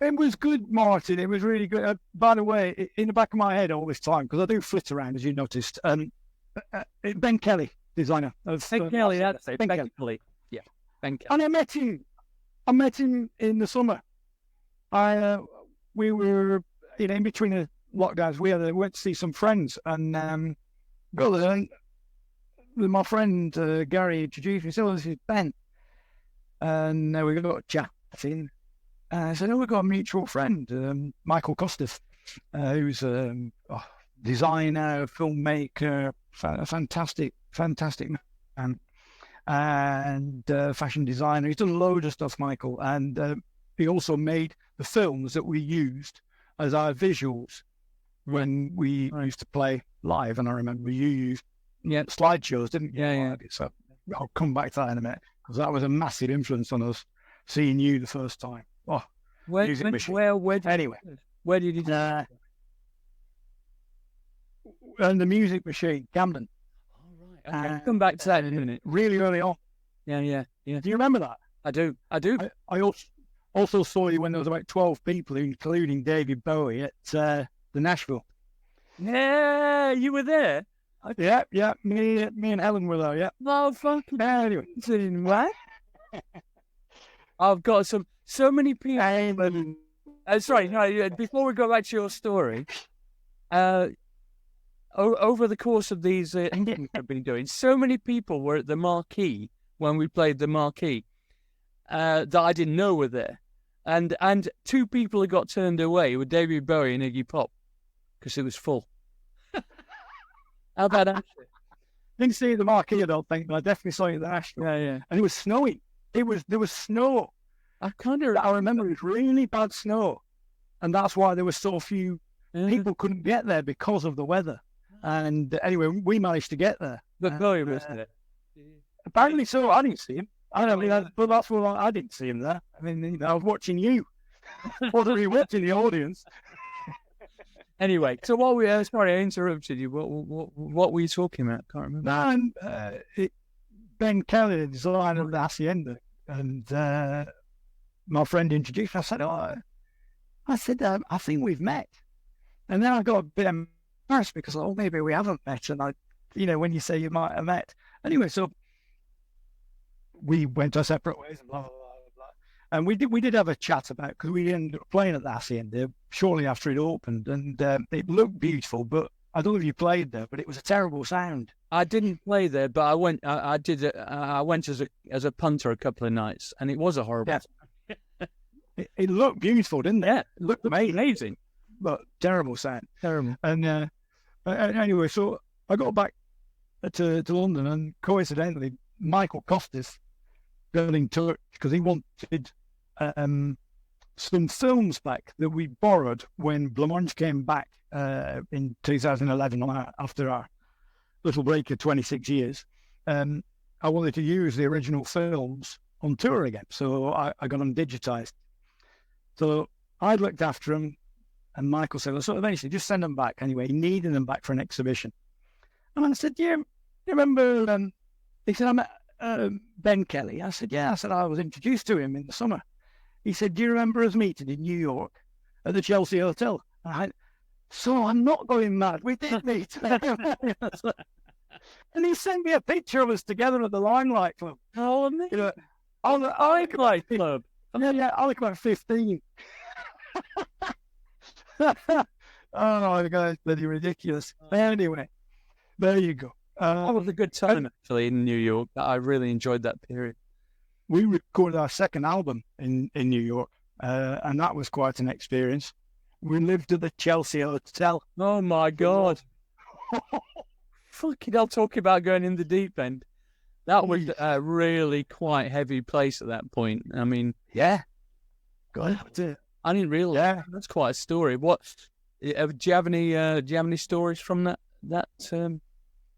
It was good, Martin. It was really good. By the way, in the back of my head all this time, because I do flit around, as you noticed, Ben Kelly, designer. Ben Kelly, that's it. Ben Kelly. Yeah, Ben Kelly. And I met him in the summer. We were, you know, in between the lockdowns, we went to see some friends, and my friend Gary introduced me. So this is Ben, and we got chatting. I said, we've got a mutual friend, Michael Costas, who's a designer, filmmaker, fantastic man, and fashion designer. He's done a load of stuff, Michael, and he also made the films that we used as our visuals when we used to play live. And I remember you used slideshows, didn't you? Yeah. So I'll come back to that in a minute, because that was a massive influence on us, seeing you the first time. Oh, where did you anyway, where did you and the Music Machine, Camden. All right. Okay. Come back to that in a minute. Really early on. Yeah. Do you remember that? I do. I also saw you when there was about 12 people, including David Bowie, at the Nashville. Yeah, you were there. Yeah. Me and Helen were there. Yeah. Oh, fucking Anyway, what? I've got so many people. Sorry, no. Before we go back to your story, over the course of these I've been doing, so many people were at the Marquee when we played the Marquee that I didn't know were there, and 2 people had got turned away with David Bowie and Iggy Pop because it was full. How about that? Didn't see the Marquee, I don't think, but I definitely saw you at the Nashville. Yeah. And it was snowing. There was snow. I remember it was really bad snow, and that's why there were so few people couldn't get there because of the weather. And anyway, we managed to get there. But Bowie was there. Apparently so. I didn't see him. But that's what I didn't see him there. I mean, I was watching you. Wasn't really watching the audience. Anyway, so sorry, I interrupted you. What were you talking about? Can't remember. Ben Kelly, the designer of the Hacienda, and my friend introduced me. I said, I think we've met. And then I got a bit embarrassed because, maybe we haven't met. And when you say you might have met. Anyway, so we went our separate ways and blah, blah, blah, blah. And we did have a chat about, because we ended up playing at the Hacienda shortly after it opened. And it looked beautiful, but I don't know if you played there, but it was a terrible sound. I didn't play there, but I went. I did. I went as a punter a couple of nights, and it was a horrible. Yeah. It looked beautiful, didn't it? Yeah, it looked amazing, but terrible sound. Terrible. And anyway, so I got back to London, and coincidentally, Michael Costas got in touch because he wanted some films back that we borrowed when Blancmange came back in 2011 after our little break of 26 years. I wanted to use the original films on tour again, so I got them digitized. So I looked after them, and Michael said, well, so eventually just send them back. Anyway, he needed them back for an exhibition. And I said, you remember, he said, I met Ben Kelly. I said, yeah. I said, I was introduced to him in the summer. He said, do you remember us meeting in New York at the Chelsea Hotel? And I went, so I'm not going mad. We did meet. And he sent me a picture of us together at the Limelight Club. Oh, amazing. On the Limelight Club. Yeah, I was about 15. Oh, my God, it's bloody ridiculous. Anyway, there you go. That was a good time, actually, in New York. I really enjoyed that period. We recorded our second album in New York, and that was quite an experience. We lived at the Chelsea Hotel. Oh, my God. Fucking hell, talking about going in the deep end. That was a really quite heavy place at that point. I mean, yeah. God, I didn't realize. Yeah. That's quite a story. What do you have any stories from that that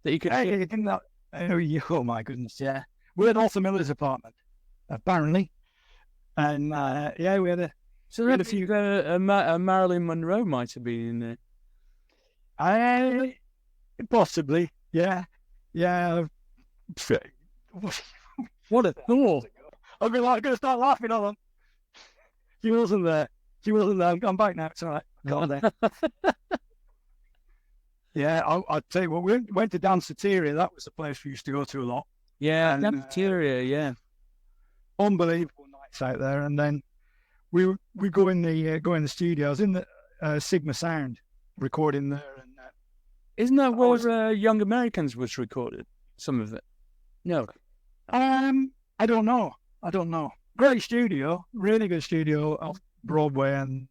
you could share? Oh my goodness, yeah. We're at Arthur Miller's apartment, apparently. And yeah, we had a a few Marilyn Monroe might have been in there. Possibly, yeah. What a thought! I'm going to start laughing on them. She wasn't there. I'm back now. It's all right. Got her there. Yeah, I'll tell you what. We went to Danceteria. That was the place we used to go to a lot. Yeah, Danceteria. Yeah, unbelievable nights out there. And then we go in the studio. I was in the Sigma Sound recording there. And isn't that where Young Americans was recorded? Some of it. No. I don't know. Great studio, really good studio off Broadway. And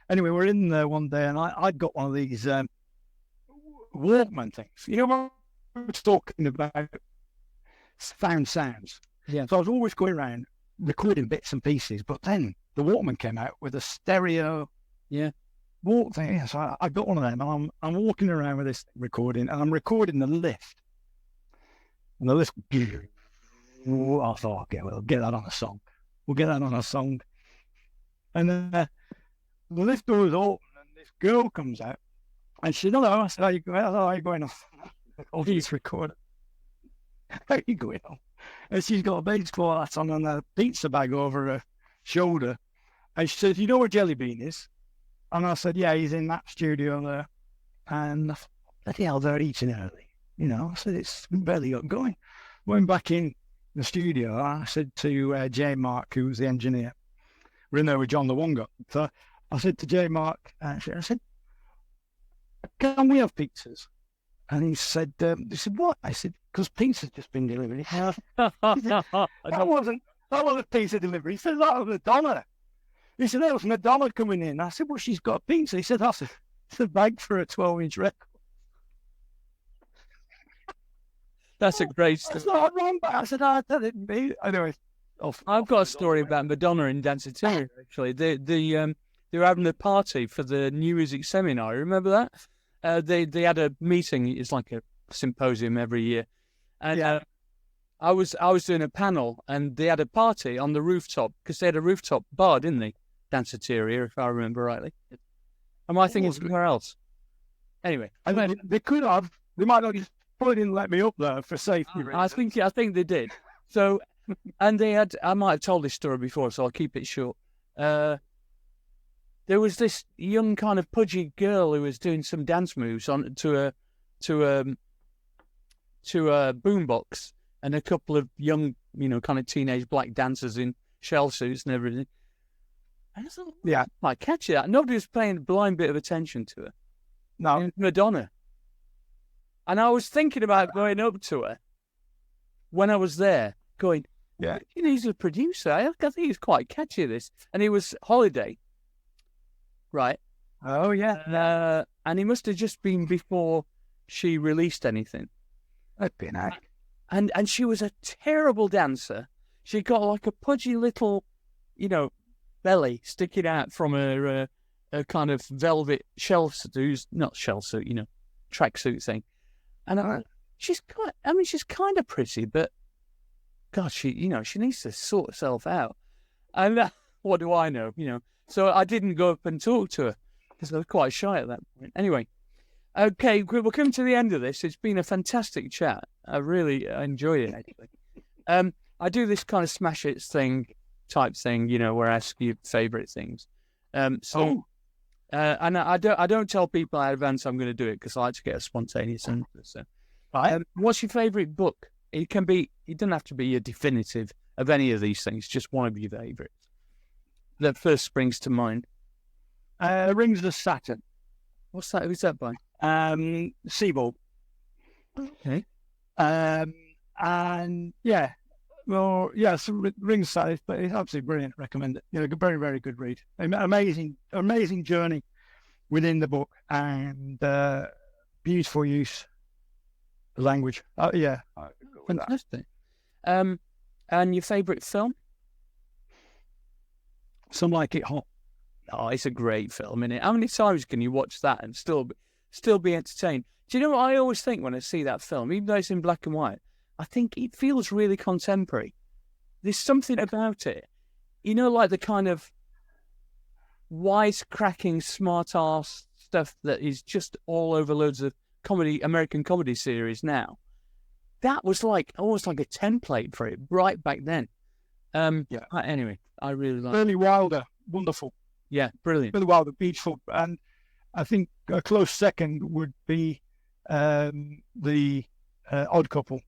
anyway, we're in there one day, and I'd got one of these Walkman things. You know what we were talking about? Found sounds. Yeah. So I was always going around recording bits and pieces, but then the Walkman came out with a stereo. Yeah. Walk thing. Yeah, so I got one of them, and I'm walking around with this recording, and I'm recording the lift. And the lift. I thought, okay, we'll get that on a song. And the lift door is open, and this girl comes out, And she said, hello. I said, how are you going on? Oh, he's recording. How are you going on? And she's got a baseball hat on and a pizza bag over her shoulder. And she said, you know where Jelly Bean is? And I said, yeah, he's in that studio there. And I thought, bloody hell, they're eating early. I said, it's barely got going. Went back in the studio. I said to J. Mark, who was the engineer, we're in there with John the Wonga. So I said to J. Mark, I said, can we have pizzas? And he said, what? I said, because pizza's just been delivered. Said, that wasn't pizza delivery. He said, that was Madonna. He said, that was Madonna coming in. I said, well, she's got pizza. He said, that's a bag for a 12-inch record. That's a great story. That's not wrong, but I said, I didn't be. Anyway, I've got a story about Madonna in Danceteria, actually. They were having a party for the New Music Seminar. Remember that? They had a meeting. It's like a symposium every year. And I was doing a panel, and they had a party on the rooftop, because they had a rooftop bar, didn't they? Danceteria, if I remember rightly. Am I thinking somewhere else? Anyway. They could have. They might not just probably didn't let me up there for safety reasons. I think they did. So, and they had, I might have told this story before, so I'll keep it short. There was this young kind of pudgy girl who was doing some dance moves on to a boombox, and a couple of young, kind of teenage black dancers in shell suits and everything. And I thought, I might catch that. Nobody was paying a blind bit of attention to her. No, Madonna. And I was thinking about going up to her when I was there, going, he's a producer. I think he's quite catchy, this. And he was Holiday, right? Oh, yeah. And he must have just been before she released anything. That'd be an act. And she was a terrible dancer. She got like a pudgy little, belly sticking out from her kind of velvet tracksuit thing. And she's kind of pretty, but God, she needs to sort herself out. And what do I know, So I didn't go up and talk to her because I was quite shy at that point. Anyway, okay, we're coming to the end of this. It's been a fantastic chat. I really enjoyed it, actually. I do this kind of smash it type thing, where I ask you favourite things. And I don't tell people in advance I'm going to do it because I like to get a spontaneous answer. So, what's your favourite book? It doesn't have to be a definitive of any of these things. Just one of your favourites that first springs to mind. Rings of Saturn. What's that? Who's that by? Seabold. Okay. And yeah, well, yeah, so Rings of Saturn, but it's absolutely brilliant. Recommend it. Very, very good read. Amazing journey within the book, and beautiful use of language. Yeah, fantastic. And your favourite film? Some Like It Hot. Oh, it's a great film, isn't it? How many times can you watch that and still be entertained? Do you know what I always think when I see that film, even though it's in black and white? I think it feels really contemporary. There's something about it. Like the kind of wisecracking, smart-ass stuff that is just all over loads of American comedy series now. That was almost like a template for it right back then. Anyway, I really like Billy Wilder, wonderful. Yeah, brilliant. Billy Wilder, beautiful. And I think a close second would be the Odd Couple.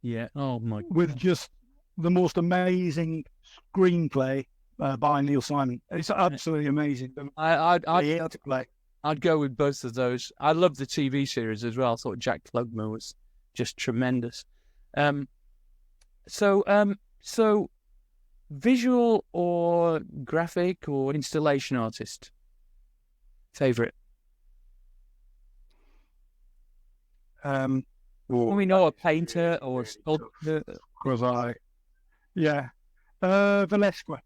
Yeah. Oh my God. With just the most amazing screenplay by Neil Simon. It's absolutely amazing. I'd go with both of those. I love the TV series as well. I thought Jack Klugman was just tremendous. So visual or graphic or installation artist? Favorite? We know a painter or a sculptor. Velasquez.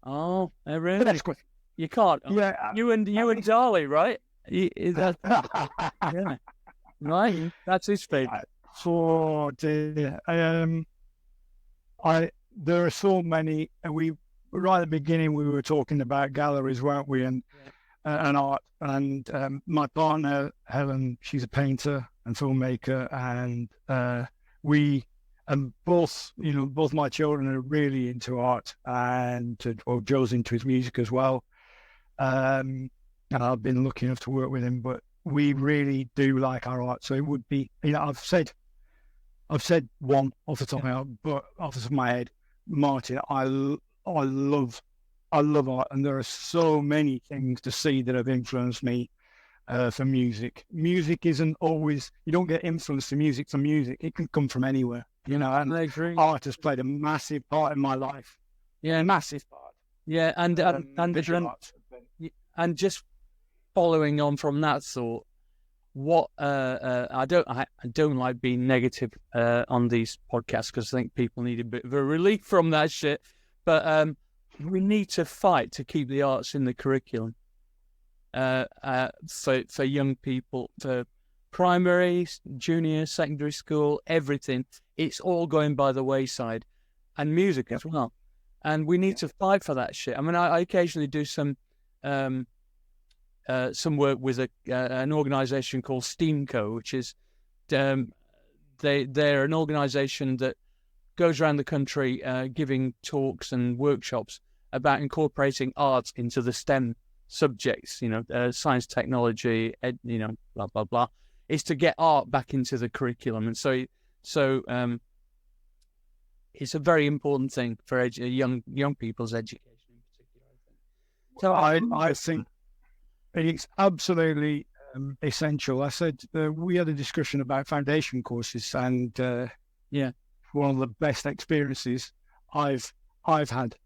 Oh, really? Velasquez. You can't. Yeah. You and Dali, right? Yeah. Right. That's his favorite. Oh dear. There are so many, and right at the beginning we were talking about galleries, weren't we? And and art. And my partner, Helen, she's a painter and filmmaker. And both my children are really into art, and Joe's into his music as well. And I've been lucky enough to work with him, but we really do like our art. So it would be, I've said one off the top of my head, but off the top of my head, Martyn. I love art, and there are so many things to see that have influenced me for music. Music isn't always, you don't get influence to music from music. It can come from anywhere, and I agree. Art has played a massive part in my life. Yeah, massive part. Yeah, and just following on from that thought, what I don't like being negative on these podcasts, because I think people need a bit of a relief from that shit. But we need to fight to keep the arts in the curriculum for young people, for primary, junior, secondary school, everything. It's all going by the wayside, and music as well. And we need to fight for that shit. I mean, I occasionally do some work with an organisation called STEAMCO, which is they're an organisation that goes around the country giving talks and workshops about incorporating art into the STEM subjects. Science, technology, blah blah blah. Is to get art back into the curriculum, and so it's a very important thing for young people's education in particular, I think. So I think it's absolutely essential. I said we had a discussion about foundation courses, and one of the best experiences I've had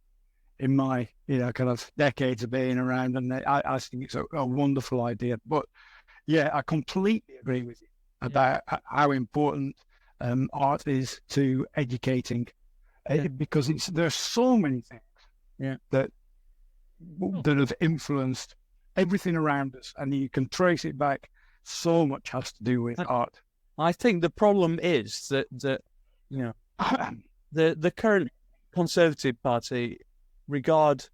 in my kind of decades of being around, and I think it's a wonderful idea. But yeah, I completely agree with you about how important art is to educating, because there's so many things that have influenced everything around us, and you can trace it back. So much has to do with art. I think the problem is that the current Conservative Party regard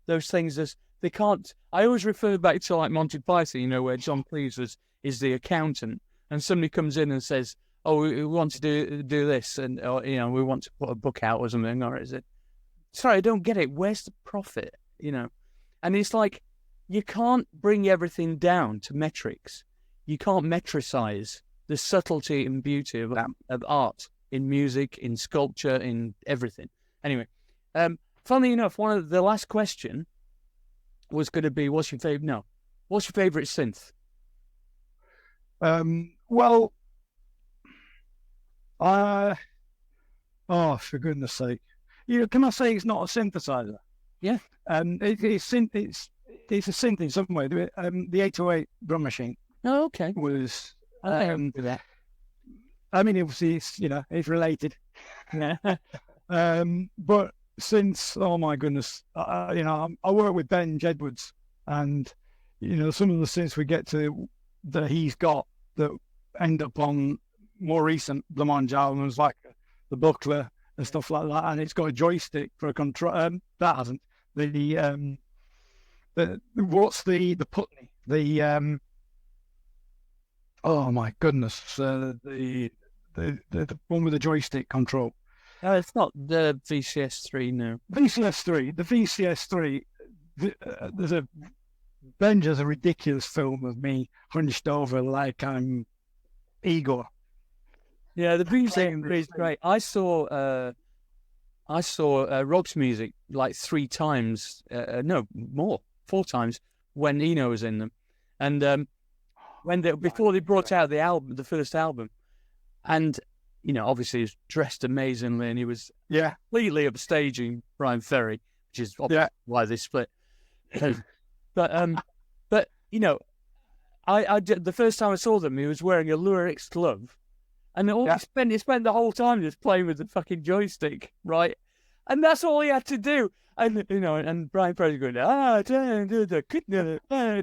those things as they can't. I always refer back to like Monty Python, where John Cleese is the accountant, and somebody comes in and says, "Oh, we want to do this, and we want to put a book out or something," or is it? Sorry, I don't get it. Where's the profit? And it's like, you can't bring everything down to metrics. You can't metricize the subtlety and beauty of art in music, in sculpture, in everything. Anyway, funnily enough, one of the last question was going to be, what's your favorite synth? For goodness sake, can I say it's not a synthesizer? Yeah. It's a synth in some way. The 808 drum machine. Oh, okay. Was that. I mean, obviously, it's related. Yeah. But since, oh my goodness, I work with Ben Jedwoods, and some of the synths we get to that he's got that end up on more recent Blancmange albums, like the Buckler and stuff like that, and it's got a joystick for a control. That hasn't what's the Putney, oh my goodness, the one with the joystick control. It's not the VCS3, no. VCS3. The VCS3. Ben has a ridiculous film of me hunched over like I'm Igor. Yeah, the VCS3 is great. I saw Rock's music like 3 times. No, more, 4 times when Eno was in them, and before they brought out the first album, and obviously he was dressed amazingly, and he was completely upstaging Brian Ferry, which is why they split. But I did, the first time I saw them, he was wearing a Lurex glove, and he spent the whole time just playing with the fucking joystick, right? And that's all he had to do. And and Brian Ferry's going, and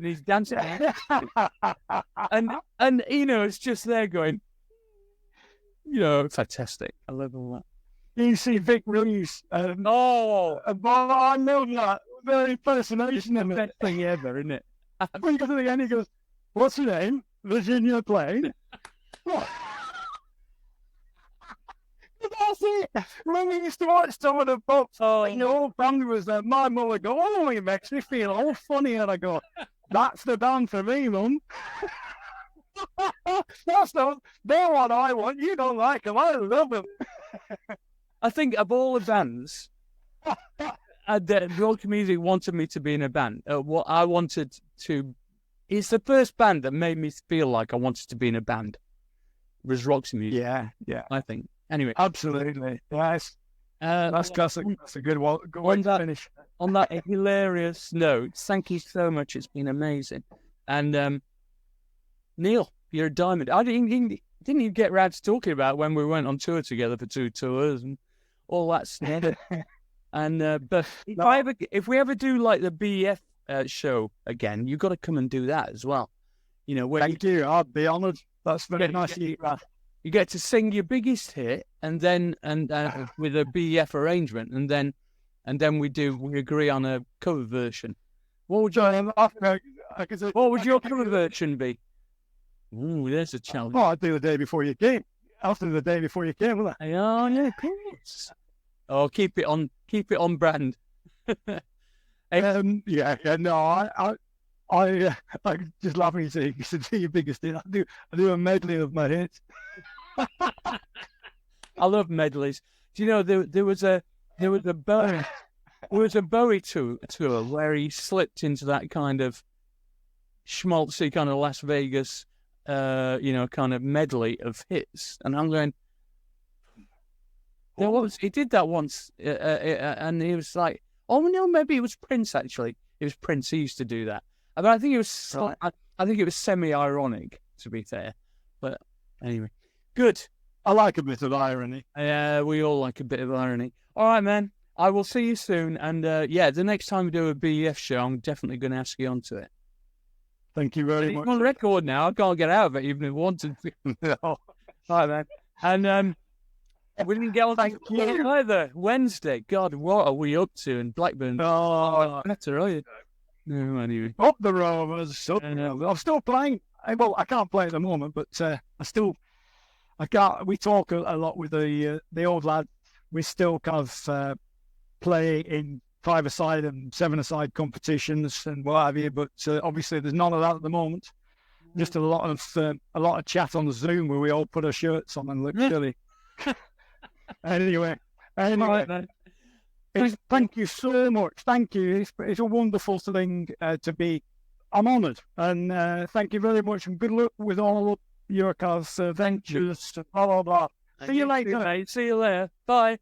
he's dancing, and it's just there going, fantastic. I love all that. You see Vic Reeves. I love that. Very fascination. It's the best thing ever, isn't it? When he got to the end, he goes, "What's your name? Virginia Plain." What? That's it. When we used to watch some of the books, the whole family was there. My mum would go, "Oh, it makes me feel all funny." And I go, "That's the band for me, Mum." They're what I want. You don't like them. I love them. I think of all the bands, the rock music wanted me to be in a band. What I wanted to, it's the first band that made me feel like I wanted to be in a band. Was Roxy Music. Yeah. I think. Anyway, Absolutely. Yes. That's classic. That's a good one. Good way to finish. On that hilarious note, thank you so much. It's been amazing. And Neil, you're a diamond. I didn't even get round to talking about when we went on tour together for 2 tours and all that stuff. And but if we ever do like the BF show again, you've got to come and do that as well. You know, thank you. I'd be honoured. That's very nice of you. You get to sing your biggest hit, and then with a BF arrangement, and then we agree on a cover version. What would your cover version be? Ooh, there's a challenge. Oh, I'd do the day before you came. After the day before you came, wouldn't I? Oh, yeah, of course. Oh, keep it on brand. No, I just laughing at you said your biggest hit. I do a medley of my hits. I love medleys. Do you know there was a Bowie tour where he slipped into that kind of schmaltzy kind of Las Vegas, kind of medley of hits, and I'm going. He did that once, and he was like, "Oh no, maybe it was Prince. Actually, it was Prince. He used to do that." But I think it was, I think it was semi-ironic, to be fair. But anyway, good. I like a bit of irony. Yeah, we all like a bit of irony. All right, man. I will see you soon. And the next time we do a BF show, I'm definitely going to ask you onto it. Thank you very much. I'm on record now. I can't get out of it, even if I wanted to. No. All right, man. And we didn't get on either. Wednesday. God, what are we up to in Blackburn? Oh, better, are you? No, anyway. Up the Rovers. I'm still playing. Well, I can't play at the moment, but I can't. We talk a lot with the old lad. We still kind of play in 5-a-side and 7-a-side competitions and what have you. But obviously, there's none of that at the moment. Just a lot of chat on Zoom where we all put our shirts on and look silly. Anyway. Right, Thank you so much. Thank you. It's a wonderful thing to be. I'm honoured, and thank you very much. And good luck with all of your ventures. Blah blah blah. See you later, mate. See you later. Bye.